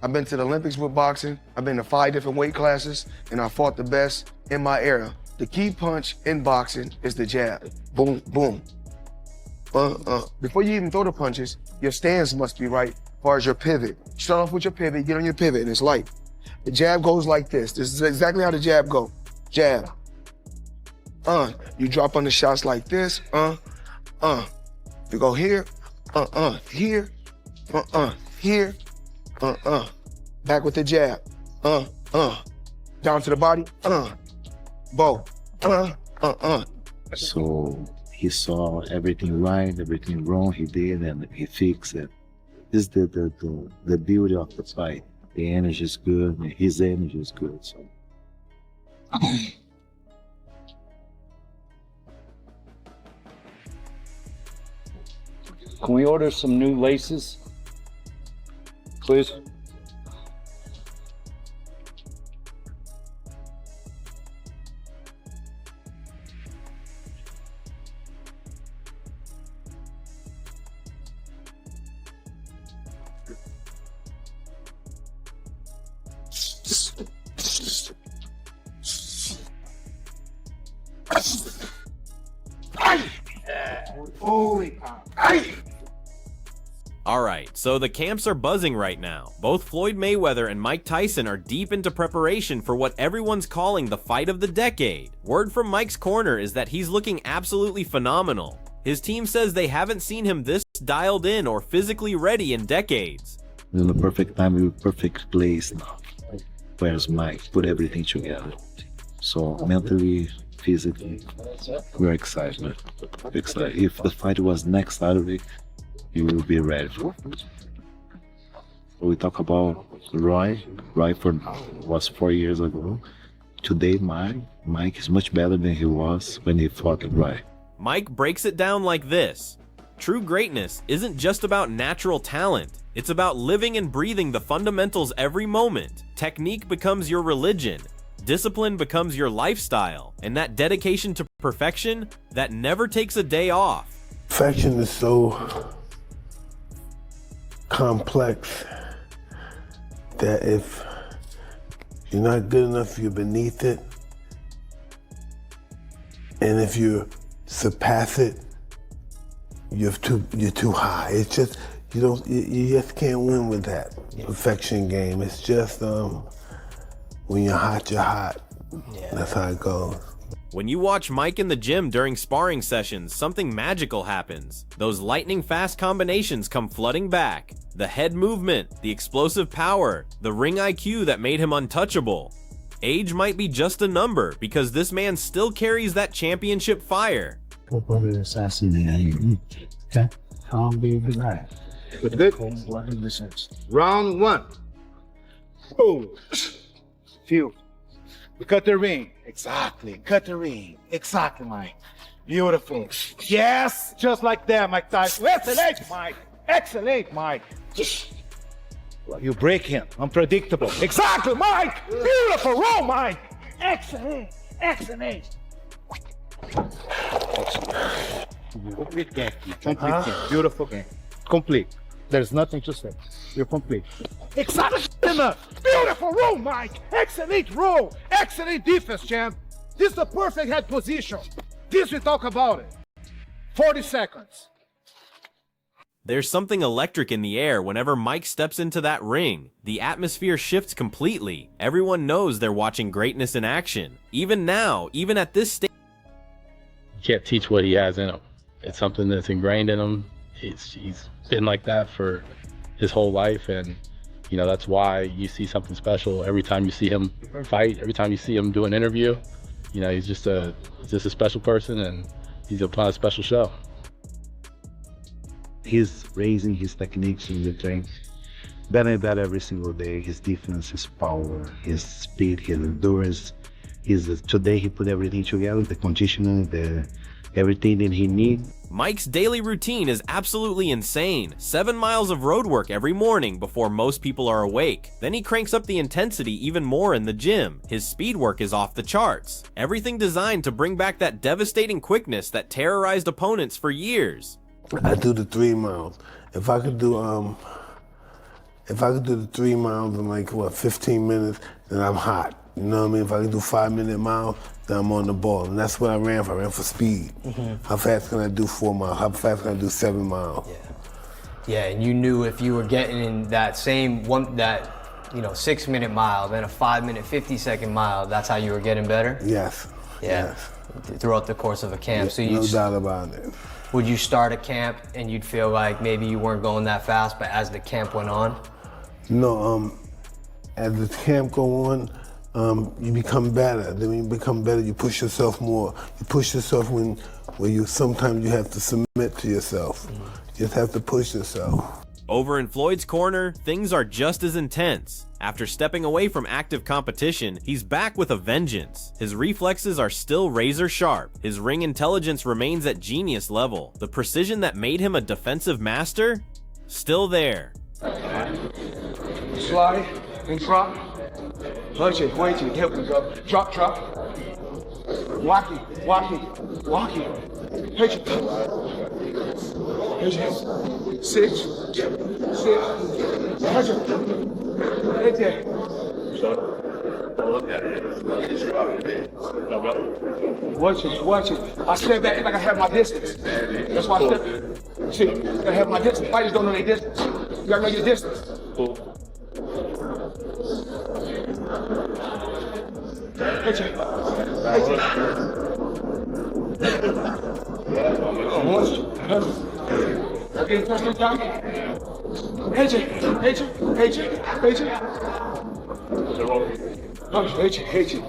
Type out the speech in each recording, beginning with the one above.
I've been to the Olympics with boxing. I've been to 5 different weight classes, and I fought the best in my era. The key punch in boxing is the jab. Boom, boom. Before you even throw the punches, your stance must be right as far as your pivot. Start off with your pivot, get on your pivot, and it's light. The jab goes like this. This is exactly how the jab goes. Jab. You drop on the shots like this. You go here, here, here, back with the jab, down to the body, bow, So he saw everything right, everything wrong he did, and he fixed it. This is the beauty of the fight. The energy is good, and his energy is good. So. Can we order some new laces, please? Holy cow. Alright, so the camps are buzzing right now. Both Floyd Mayweather and Mike Tyson are deep into preparation for what everyone's calling the fight of the decade. Word from Mike's corner is that he's looking absolutely phenomenal. His team says they haven't seen him this dialed in or physically ready in decades. In the perfect time, in the perfect place now. Where's Mike? Put everything together. So mentally, physically, we're excited. If the fight was next Saturday, you will be ready for it. We talk about Roy was 4 years ago. Today, Mike is much better than he was when he fought Roy. Mike breaks it down like this. True greatness isn't just about natural talent. It's about living and breathing the fundamentals every moment. Technique becomes your religion. Discipline becomes your lifestyle. And that dedication to perfection, that never takes a day off. Perfection is so complex that if you're not good enough, you're beneath it. And if you surpass it, you're too high. It's just, you just can't win with that perfection game. It's just, when you're hot, you're hot. Yeah. That's how it goes. When you watch Mike in the gym during sparring sessions, something magical happens. Those lightning fast combinations come flooding back. The head movement, the explosive power, the ring IQ that made him untouchable. Age might be just a number because this man still carries that championship fire. Okay. I'll be right. Good. Round one. Oh. Feel. We cut the ring. Exactly. Cut the ring. Exactly, Mike. Beautiful. Yes, just like that, Mike Tyson. Excellent, Mike. Excellent, Mike. You break him. Unpredictable. Exactly, Mike. Beautiful roll, Mike. Excellent. Excellent. Complete game. Complete game. Beautiful game. Complete. There's nothing to say. You're complete. Exactly. Beautiful roll, Mike. Excellent roll. Excellent defense, champ. This is the perfect head position. This we talk about it. 40 seconds. There's something electric in the air whenever Mike steps into that ring. The atmosphere shifts completely. Everyone knows they're watching greatness in action. Even now, even at this stage. You can't teach what he has in him. It's something that's ingrained in him. He's been like that for his whole life, and you know that's why you see something special every time you see him fight, every time you see him do an interview. You know, he's just a special person, and he's putting on a special show. He's raising his techniques in the ring, better and better every single day. His defense, his power, his speed, his endurance. Today he put everything together, the conditioning, everything that he needs. Mike's daily routine is absolutely insane. 7 miles of road work every morning before most people are awake. Then he cranks up the intensity even more in the gym. His speed work is off the charts. Everything designed to bring back that devastating quickness that terrorized opponents for years. I do the 3 miles. If I could do If I could do the 3 miles in like, 15 minutes, then I'm hot. You know what I mean? If I can do 5-minute miles, then I'm on the ball. And that's what I ran for. I ran for speed. How fast can I do 4 miles? How fast can I do 7 miles? Yeah, and you knew if you were getting in that same 6-minute mile, then a 5-minute, 50-second mile, that's how you were getting better? Yes. Yeah. Yes. Throughout the course of a camp. Yeah, no doubt about it. Would you start a camp and you'd feel like maybe you weren't going that fast, but as the camp went on? No, as the camp go on, you become better. Then when you become better, you push yourself more. You push yourself when you sometimes you have to submit to yourself. You just have to push yourself. Over in Floyd's corner, things are just as intense. After stepping away from active competition, he's back with a vengeance. His reflexes are still razor sharp. His ring intelligence remains at genius level. The precision that made him a defensive master? Still there. Slide and drop. Punch it, wait it, here we go. Drop. Walk it. Hit it. Six. Punch it. Hit it. Watch it. I step back like I have my distance. That's why I step. See, I have my distance. Fighters don't know their distance. You gotta know your distance. Hit it. Okay, touch the top. Hit it. Hit it.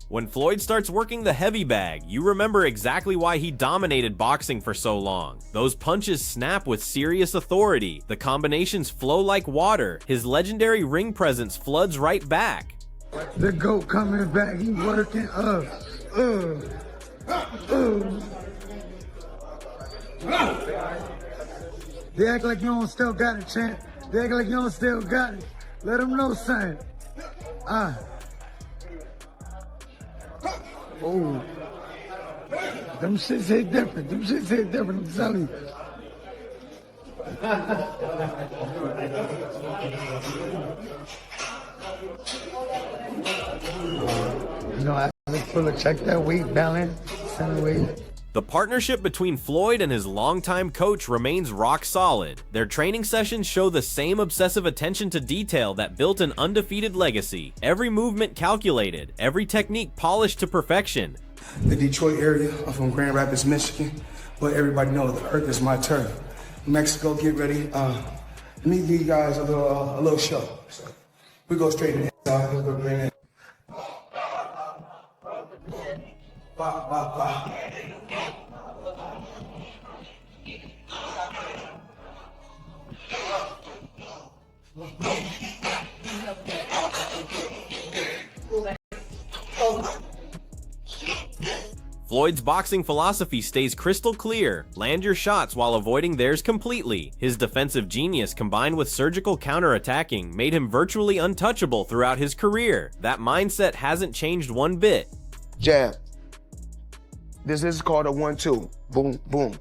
When Floyd starts working the heavy bag, you remember exactly why he dominated boxing for so long. Those punches snap with serious authority, the combinations flow like water, his legendary ring presence floods right back. The GOAT coming back, he working They act like you don't still got it, champ. They act like you don't still got it. Let them know, son. Oh. Them shits hit different. I'm telling you. I look full of check that weight balance, center weight. The partnership between Floyd and his longtime coach remains rock solid. Their training sessions show the same obsessive attention to detail that built an undefeated legacy. Every movement calculated, every technique polished to perfection. The Detroit area, I'm from Grand Rapids, Michigan, but everybody knows the earth is my turf. Mexico, get ready. Let me give you guys a little show. So we go straight to the inside. Let's go bring it. Floyd's boxing philosophy stays crystal clear. Land your shots while avoiding theirs completely. His defensive genius combined with surgical counterattacking made him virtually untouchable throughout his career. That mindset hasn't changed one bit. Jab. This is called a 1-2. Boom, boom.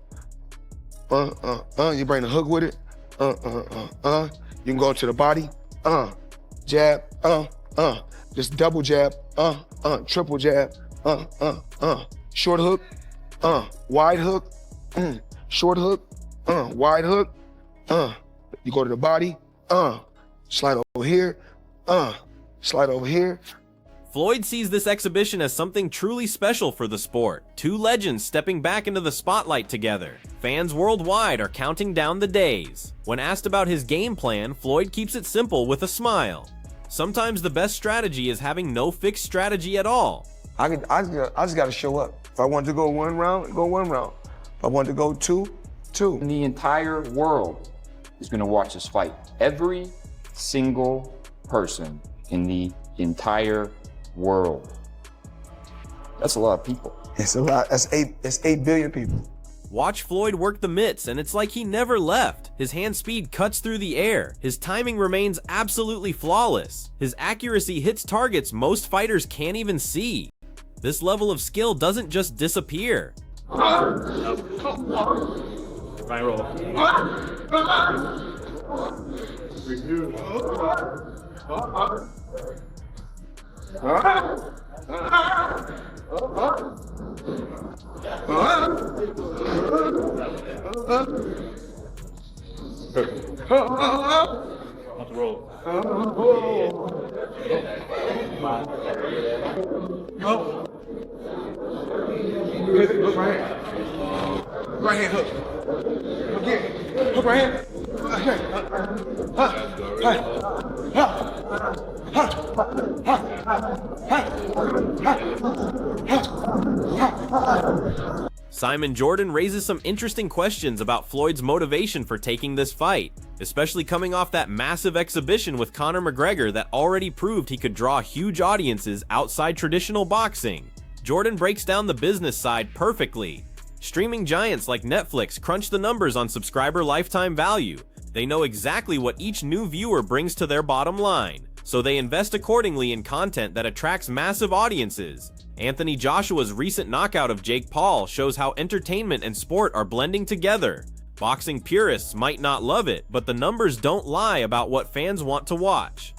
You bring the hook with it. You can go to the body. Jab. Just double jab. Triple jab. Short hook. Wide hook. Short hook. Wide hook. You go to the body. Slide over here. Slide over here. Floyd sees this exhibition as something truly special for the sport. Two legends stepping back into the spotlight together. Fans worldwide are counting down the days. When asked about his game plan, Floyd keeps it simple with a smile. Sometimes the best strategy is having no fixed strategy at all. I just got to show up. If I want to go 1 round, go 1 round. If I want to go 2, 2. The entire world is going to watch this fight. Every single person in the entire world. That's a lot of people. It's a lot. It's 8 billion people. Watch Floyd work the mitts, and it's like he never left. His hand speed cuts through the air. His timing remains absolutely flawless. His accuracy hits targets most fighters can't even see. This level of skill doesn't just disappear. Right roll. Let's roll. Hook right hand. Right hand hook. Again. Hook right hand. Simon Jordan raises some interesting questions about Floyd's motivation for taking this fight, especially coming off that massive exhibition with Conor McGregor that already proved he could draw huge audiences outside traditional boxing. Jordan breaks down the business side perfectly. Streaming giants like Netflix crunch the numbers on subscriber lifetime value. They know exactly what each new viewer brings to their bottom line, so they invest accordingly in content that attracts massive audiences. Anthony Joshua's recent knockout of Jake Paul shows how entertainment and sport are blending together. Boxing purists might not love it, but the numbers don't lie about what fans want to watch.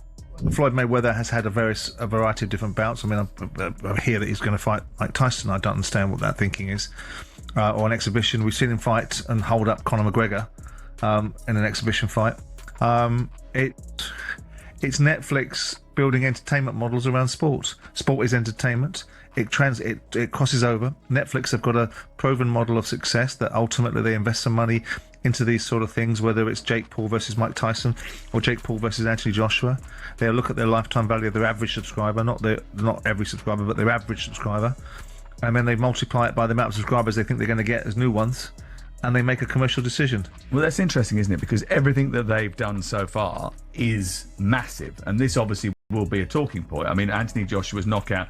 Floyd Mayweather has had a variety of different bouts. I mean, I hear that he's going to fight like Tyson. I don't understand what that thinking is. Or an exhibition. We've seen him fight and hold up Conor McGregor in an exhibition fight. It's Netflix building entertainment models around sport. Sport is entertainment. It crosses over. Netflix have got a proven model of success that ultimately they invest some money into these sort of things, whether it's Jake Paul versus Mike Tyson or Jake Paul versus Anthony Joshua. They'll look at their lifetime value of their average subscriber, not every subscriber, but their average subscriber, and then they multiply it by the amount of subscribers they think they're going to get as new ones, and they make a commercial decision. Well, that's interesting, isn't it? Because everything that they've done so far is massive, and this obviously will be a talking point. I mean, Anthony Joshua's knockout.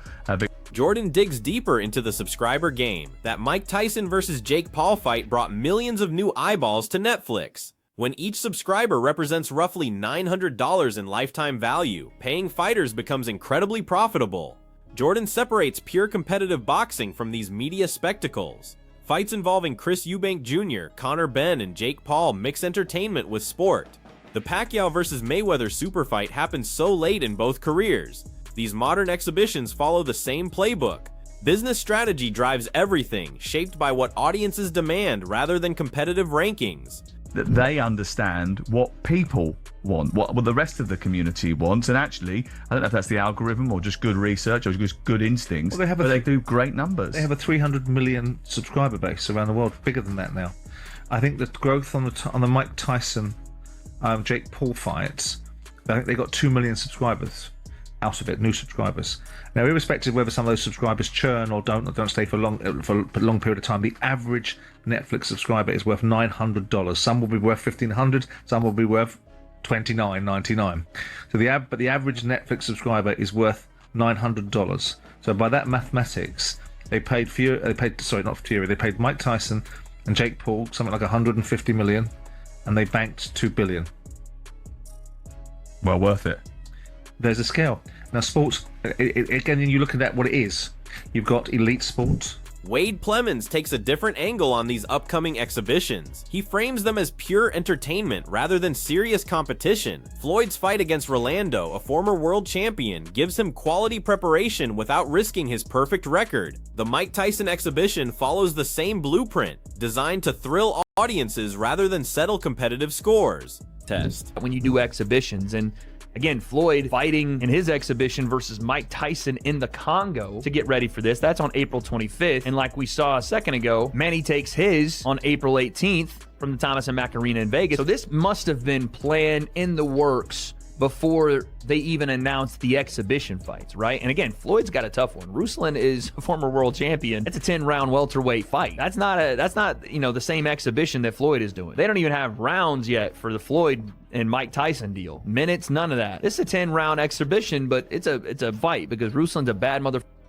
Jordan digs deeper into the subscriber game. That Mike Tyson versus Jake Paul fight brought millions of new eyeballs to Netflix. When each subscriber represents roughly $900 in lifetime value, paying fighters becomes incredibly profitable. Jordan separates pure competitive boxing from these media spectacles. Fights involving Chris Eubank Jr., Conor Benn, and Jake Paul mix entertainment with sport. The Pacquiao versus Mayweather super fight happened so late in both careers. These modern exhibitions follow the same playbook. Business strategy drives everything, shaped by what audiences demand rather than competitive rankings. That they understand what people want, what the rest of the community wants, and actually, I don't know if that's the algorithm or just good research or just good instincts, but they do great numbers. They have a 300 million subscriber base around the world, bigger than that now. I think the growth on the Mike Tyson, Jake Paul fights, I think they got 2 million subscribers out of it, new subscribers. Now, irrespective of whether some of those subscribers churn or don't stay for a long period of time, the average Netflix subscriber is worth $900. Some will be worth $1,500, some will be worth $29.99. So the average Netflix subscriber is worth $900. So by that mathematics, they paid Mike Tyson and Jake Paul something like 150 million, and they banked 2 billion. Well worth it. There's a scale. Now, sports, again, you look at what it is. You've got elite sport. Wade Plemons takes a different angle on these upcoming exhibitions. He frames them as pure entertainment rather than serious competition. Floyd's fight against Rolando, a former world champion, gives him quality preparation without risking his perfect record. The Mike Tyson exhibition follows the same blueprint, designed to thrill audiences rather than settle competitive scores. When you do exhibitions, and again, Floyd fighting in his exhibition versus Mike Tyson in the Congo to get ready for this. That's on April 25th. And like we saw a second ago, Manny takes his on April 18th from the Thomas and Mack Arena in Vegas. So this must have been planned in the works before they even announced the exhibition fights, right? And again, Floyd's got a tough one. Ruslan is a former world champion. It's a 10-round welterweight fight. That's not the same exhibition that Floyd is doing. They don't even have rounds yet for the Floyd and Mike Tyson deal. Minutes, none of that. This is a 10-round exhibition, but it's a fight because Ruslan's a bad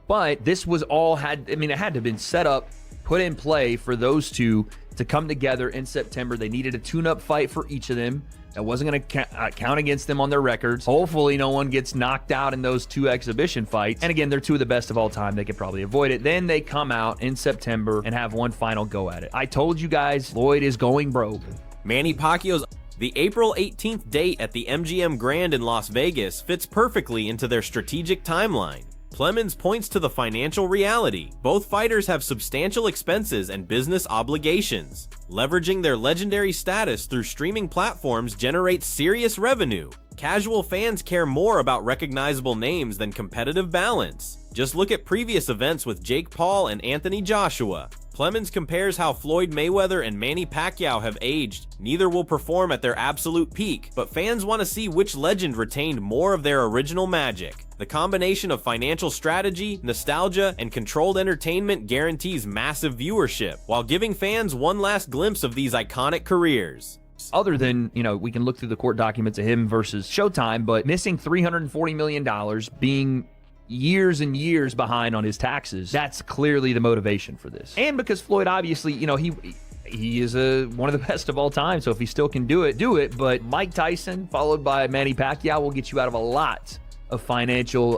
But this was all it had to have been set up, put in play for those two to come together in September. They needed a tune-up fight for each of them. That wasn't going to count against them on their records. Hopefully no one gets knocked out in those 2 exhibition fights. And again, they're 2 of the best of all time. They could probably avoid it. Then they come out in September and have one final go at it. I told you guys, Floyd is going broke. Manny Pacquiao's the April 18th date at the MGM Grand in Las Vegas fits perfectly into their strategic timeline. Clemens points to the financial reality. Both fighters have substantial expenses and business obligations. Leveraging their legendary status through streaming platforms generates serious revenue. Casual fans care more about recognizable names than competitive balance. Just look at previous events with Jake Paul and Anthony Joshua. Clemens compares how Floyd Mayweather and Manny Pacquiao have aged. Neither will perform at their absolute peak, but fans want to see which legend retained more of their original magic. The combination of financial strategy, nostalgia, and controlled entertainment guarantees massive viewership, while giving fans one last glimpse of these iconic careers. Other than, we can look through the court documents of him versus Showtime, but missing $340 million, being years and years behind on his taxes, that's clearly the motivation for this. And because Floyd, obviously, he is one of the best of all time, so if he still can do it. But Mike Tyson, followed by Manny Pacquiao, will get you out of a lot of financial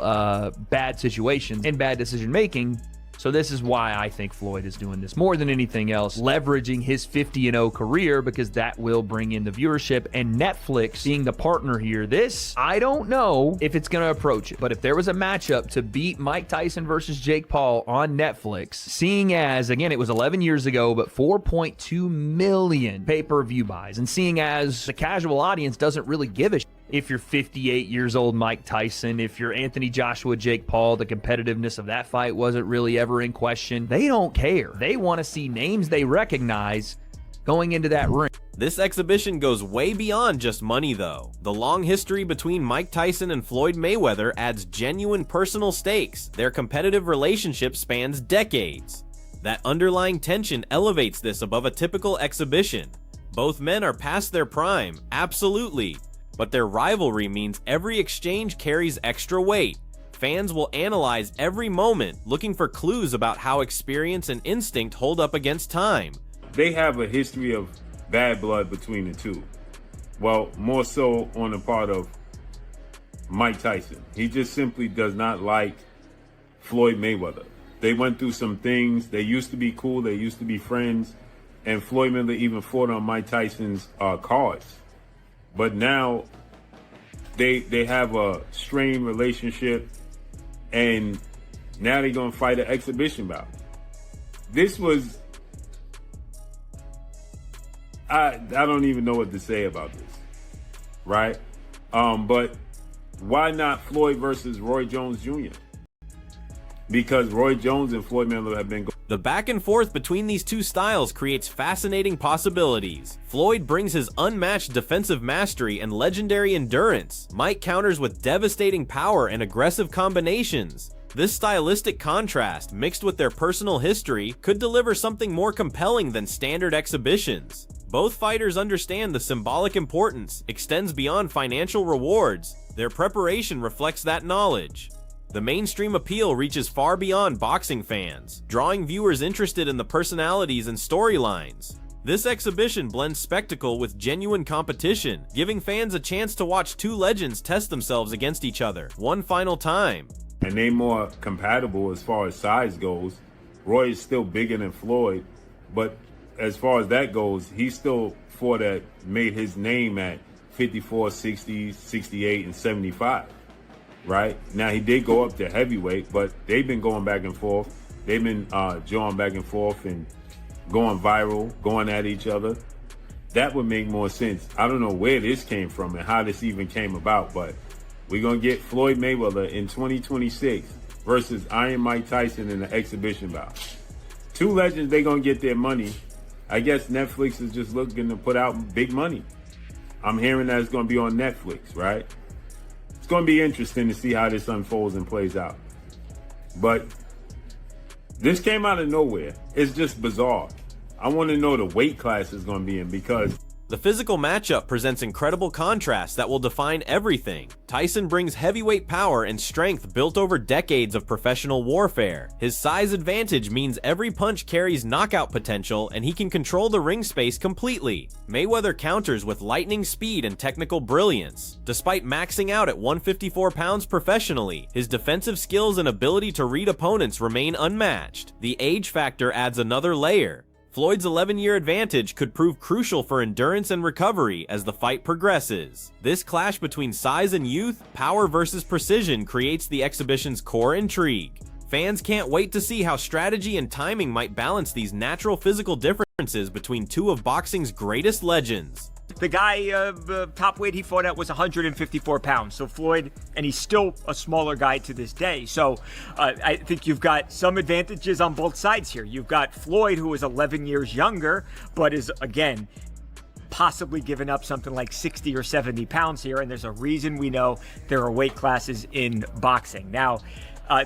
bad situations and bad decision-making. So this is why I think Floyd is doing this more than anything else, leveraging his 50-0 career, because that will bring in the viewership, and Netflix being the partner here. This, I don't know if it's going to approach it, but if there was a matchup to beat Mike Tyson versus Jake Paul on Netflix, seeing as, again, it was 11 years ago, but 4.2 million pay-per-view buys, and seeing as the casual audience doesn't really give a shit if you're 58 years old Mike Tyson, if you're Anthony Joshua, Jake Paul, the competitiveness of that fight wasn't really ever in question. They don't care. They want to see names they recognize going into that ring. This exhibition goes way beyond just money, though. The long history between Mike Tyson and Floyd Mayweather adds genuine personal stakes. Their competitive relationship spans decades. That underlying tension elevates this above a typical exhibition. Both men are past their prime, absolutely. But their rivalry means every exchange carries extra weight. Fans will analyze every moment, looking for clues about how experience and instinct hold up against time. They have a history of bad blood between the two. Well, more so on the part of Mike Tyson. He just simply does not like Floyd Mayweather. They went through some things. They used to be cool. They used to be friends. And Floyd Mayweather even fought on Mike Tyson's cards. But now they have a strained relationship, and now they're going to fight an exhibition bout. This was, I don't even know what to say about this, right? But why not Floyd versus Roy Jones Jr.? Because Roy Jones and Floyd Mayweather have been going. The back and forth between these two styles creates fascinating possibilities. Floyd brings his unmatched defensive mastery and legendary endurance. Mike counters with devastating power and aggressive combinations. This stylistic contrast, mixed with their personal history, could deliver something more compelling than standard exhibitions. Both fighters understand the symbolic importance extends beyond financial rewards. Their preparation reflects that knowledge. The mainstream appeal reaches far beyond boxing fans, drawing viewers interested in the personalities and storylines. This exhibition blends spectacle with genuine competition, giving fans a chance to watch two legends test themselves against each other one final time. And they're more compatible as far as size goes. Roy is still bigger than Floyd, but as far as that goes, he still fought at, made his name at 54, 60, 68, and 75. Right? Now, he did go up to heavyweight, but they've been going back and forth. They've been jawing back and forth and going viral, going at each other. That would make more sense. I don't know where this came from and how this even came about, but we're going to get Floyd Mayweather in 2026 versus Iron Mike Tyson in the exhibition bout. Two legends, they're going to get their money. I guess Netflix is just looking to put out big money. I'm hearing that it's going to be on Netflix, right? It's going to be interesting to see how this unfolds and plays out. But this came out of nowhere. It's just bizarre. I want to know the weight class is going to be in, because The physical matchup presents incredible contrasts that will define everything. Tyson brings heavyweight power and strength built over decades of professional warfare. His size advantage means every punch carries knockout potential and he can control the ring space completely. Mayweather counters with lightning speed and technical brilliance. Despite maxing out at 154 pounds professionally, his defensive skills and ability to read opponents remain unmatched. The age factor adds another layer. Floyd's 11-year advantage could prove crucial for endurance and recovery as the fight progresses. This clash between size and youth, power versus precision creates the exhibition's core intrigue. Fans can't wait to see how strategy and timing might balance these natural physical differences between two of boxing's greatest legends. The guy, top weight he fought at was 154 pounds. So Floyd, and he's still a smaller guy to this day. So I think you've got some advantages on both sides here. You've got Floyd, who is 11 years younger, but is, again, possibly given up something like 60 or 70 pounds here. And there's a reason we know there are weight classes in boxing. Now,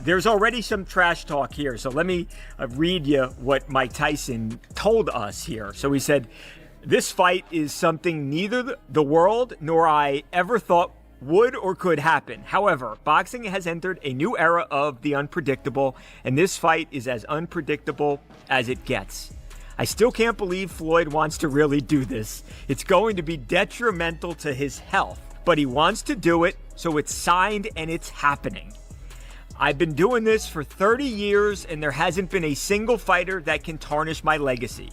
there's already some trash talk here. So let me read you what Mike Tyson told us here. So he said, "This fight is something neither the world nor I ever thought would or could happen. However, boxing has entered a new era of the unpredictable, and this fight is as unpredictable as it gets. I still can't believe Floyd wants to really do this. It's going to be detrimental to his health, but he wants to do it, so it's signed and it's happening. I've been doing this for 30 years, and there hasn't been a single fighter that can tarnish my legacy."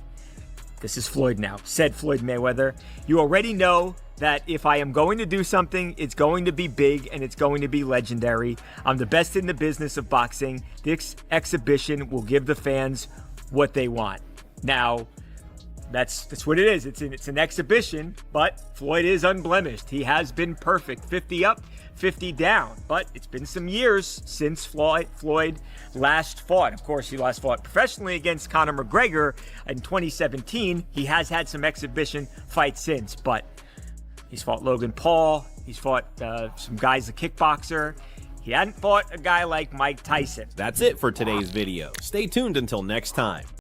This is Floyd now, said Floyd Mayweather. "You already know that if I am going to do something, it's going to be big and it's going to be legendary. I'm the best in the business of boxing. This exhibition will give the fans what they want." Now, that's what it is. It's an exhibition, but Floyd is unblemished. He has been perfect. 50 up, 50 down. But it's been some years since Floyd last fought. Of course, he last fought professionally against Conor McGregor in 2017. He has had some exhibition fights since, but he's fought Logan Paul. He's fought some guys, a kickboxer. He hadn't fought a guy like Mike Tyson. That's it for today's video. Stay tuned until next time.